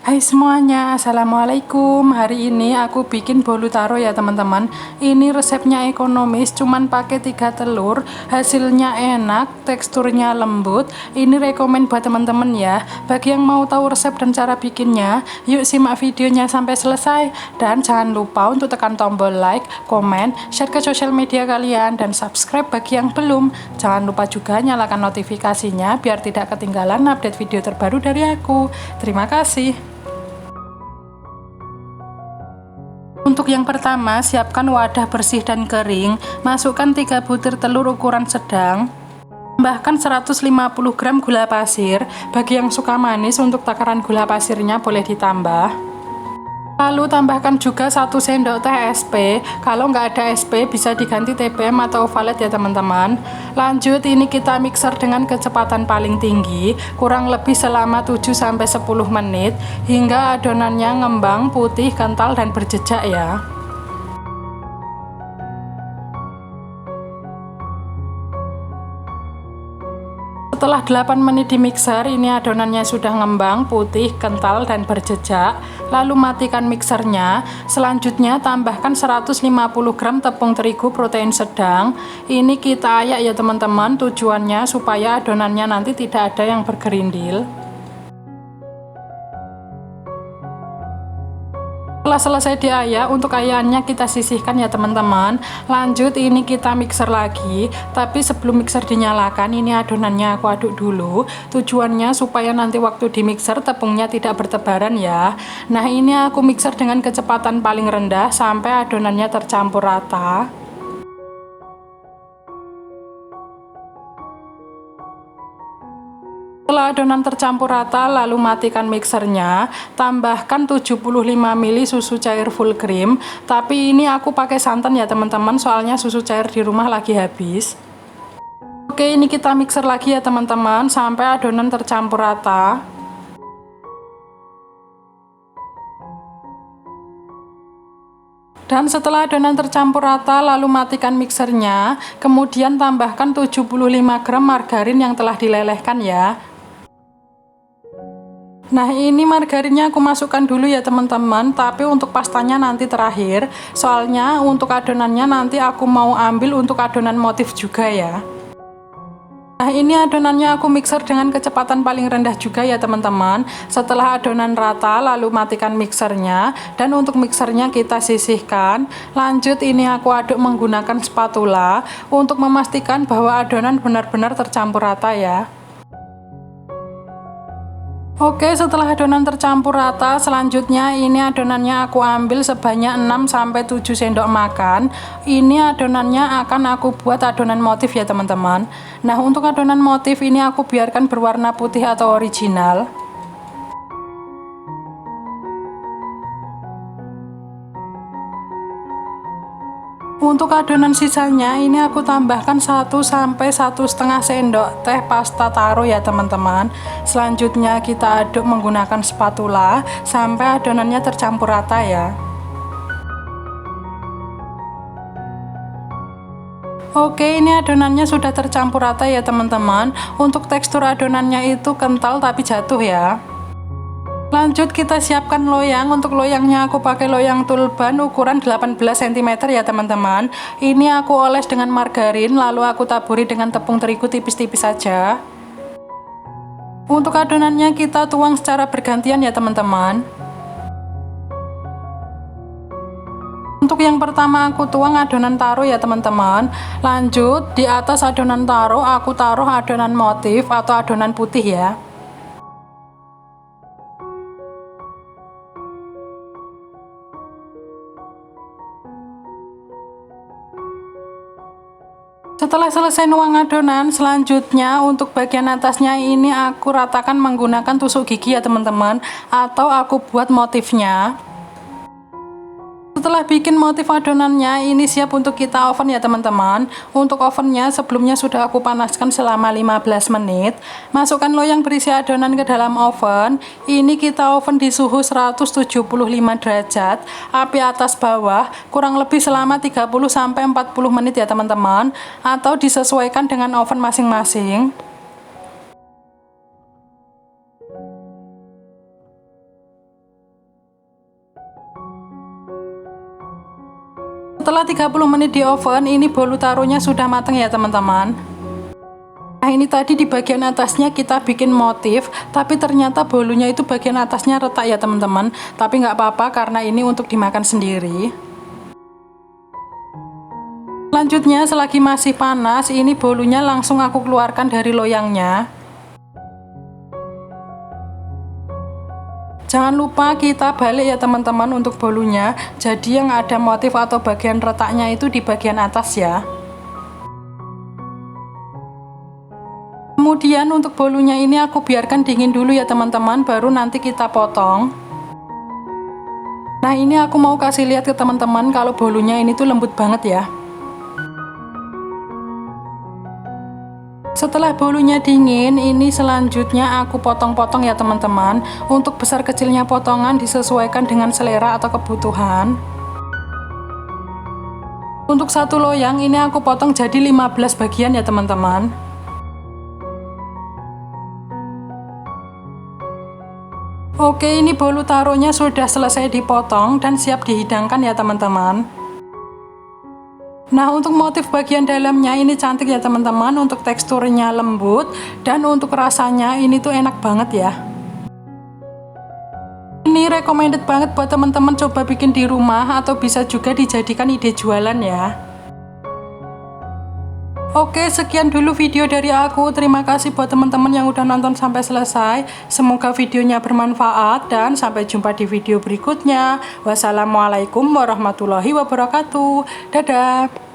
Hai semuanya, assalamualaikum. Hari ini aku bikin bolu taro ya teman-teman. Ini resepnya ekonomis, cuman pakai 3 telur. Hasilnya enak, teksturnya lembut. Ini rekomen buat teman-teman ya. Bagi yang mau tahu resep dan cara bikinnya, yuk simak videonya sampai selesai. Dan jangan lupa untuk tekan tombol like, komen, share ke sosial media kalian, dan subscribe bagi yang belum. Jangan lupa juga nyalakan notifikasinya biar tidak ketinggalan update video terbaru dari aku. Terima kasih. Untuk yang pertama, siapkan wadah bersih dan kering, masukkan 3 butir telur ukuran sedang, tambahkan 150 gram gula pasir. Bagi yang suka manis, untuk takaran gula pasirnya boleh ditambah. Lalu tambahkan juga 1 sendok teh SP. Kalau nggak ada SP bisa diganti TBM atau valet ya teman-teman. Lanjut, ini kita mixer dengan kecepatan paling tinggi, kurang lebih selama 7-10 menit hingga adonannya ngembang, putih, kental, dan berjejak ya. Setelah 8 menit di mixer, ini adonannya sudah ngembang, putih, kental, dan berjejak. Lalu matikan mixernya. Selanjutnya tambahkan 150 gram tepung terigu protein sedang. Ini kita ayak ya teman-teman, tujuannya supaya adonannya nanti tidak ada yang bergerindil. Setelah selesai diayak, untuk ayaannya kita sisihkan ya teman-teman. Lanjut, ini kita mixer lagi, tapi sebelum mixer dinyalakan, ini adonannya aku aduk dulu. Tujuannya supaya nanti waktu di mixer tepungnya tidak bertebaran ya. Nah, ini aku mixer dengan kecepatan paling rendah sampai adonannya tercampur rata. Setelah adonan tercampur rata, lalu matikan mixernya. Tambahkan 75 ml susu cair full cream. Tapi ini aku pakai santan ya teman-teman, soalnya susu cair di rumah lagi habis. Oke, ini kita mixer lagi ya teman-teman sampai adonan tercampur rata. Dan setelah adonan tercampur rata, lalu matikan mixernya. Kemudian tambahkan 75 gram margarin yang telah dilelehkan ya. Nah, ini margarinnya aku masukkan dulu ya teman-teman, tapi untuk pastanya nanti terakhir. Soalnya untuk adonannya nanti aku mau ambil untuk adonan motif juga ya. Nah, ini adonannya aku mixer dengan kecepatan paling rendah juga ya teman-teman. Setelah adonan rata, lalu matikan mixernya. Dan untuk mixernya kita sisihkan. Lanjut, ini aku aduk menggunakan spatula untuk memastikan bahwa adonan benar-benar tercampur rata ya. Oke, setelah adonan tercampur rata, selanjutnya ini adonannya aku ambil sebanyak 6-7 sendok makan. Ini adonannya akan aku buat adonan motif ya teman-teman. Nah, untuk adonan motif ini aku biarkan berwarna putih atau original. Untuk adonan sisanya ini aku tambahkan 1-1,5 sendok teh pasta taro ya teman-teman. Selanjutnya kita aduk menggunakan spatula sampai adonannya tercampur rata ya. Oke, ini adonannya sudah tercampur rata ya teman-teman. Untuk tekstur adonannya itu kental tapi jatuh ya. Lanjut, kita siapkan loyang. Untuk loyangnya aku pakai loyang tulban ukuran 18 cm ya teman-teman. Ini aku oles dengan margarin, lalu aku taburi dengan tepung terigu tipis-tipis saja. Untuk adonannya kita tuang secara bergantian ya teman-teman. Untuk yang pertama aku tuang adonan taro ya teman-teman. Lanjut, di atas adonan taro aku taruh adonan motif atau adonan putih ya. Setelah selesai nuang adonan, selanjutnya untuk bagian atasnya ini aku ratakan menggunakan tusuk gigi ya teman-teman, atau aku buat motifnya. Setelah bikin motif adonannya, ini siap untuk kita oven ya teman-teman. Untuk ovennya sebelumnya sudah aku panaskan selama 15 menit. Masukkan loyang berisi adonan ke dalam oven. Ini kita oven di suhu 175 derajat, api atas bawah, kurang lebih selama 30-40 menit ya teman-teman, atau disesuaikan dengan oven masing-masing. . 。 . 。 . . . . . . . . . . . . . . . . . . . . . 。 . . . . 。 . 。 . 。 . 。 . 。 . 。 . 。 . 。 . 。 。 . 。 . 。 . 。 . . . . . Setelah 30 menit di oven, ini bolu taronya sudah matang ya teman-teman. Nah ini tadi di bagian atasnya kita bikin motif, tapi ternyata bolunya itu bagian atasnya retak ya teman-teman. Tapi nggak apa-apa karena ini untuk dimakan sendiri. Selanjutnya selagi masih panas, ini bolunya langsung aku keluarkan dari loyangnya. Jangan lupa kita balik ya teman-teman untuk bolunya, jadi yang ada motif atau bagian retaknya itu di bagian atas ya. Kemudian untuk bolunya ini aku biarkan dingin dulu ya teman-teman, baru nanti kita potong. Nah ini aku mau kasih lihat ke teman-teman kalau bolunya ini tuh lembut banget ya. Setelah bolunya dingin, ini selanjutnya aku potong-potong ya teman-teman. Untuk besar kecilnya potongan disesuaikan dengan selera atau kebutuhan. Untuk satu loyang ini aku potong jadi 15 bagian ya teman-teman. Oke, ini bolu taronya sudah selesai dipotong dan siap dihidangkan ya teman-teman. Nah untuk motif bagian dalamnya ini cantik ya teman-teman, untuk teksturnya lembut dan untuk rasanya ini tuh enak banget ya. Ini recommended banget buat teman-teman coba bikin di rumah atau bisa juga dijadikan ide jualan ya. Oke, sekian dulu video dari aku. Terima kasih buat teman-teman yang udah nonton sampai selesai. Semoga videonya bermanfaat dan sampai jumpa di video berikutnya. Wassalamualaikum warahmatullahi wabarakatuh. Dadah.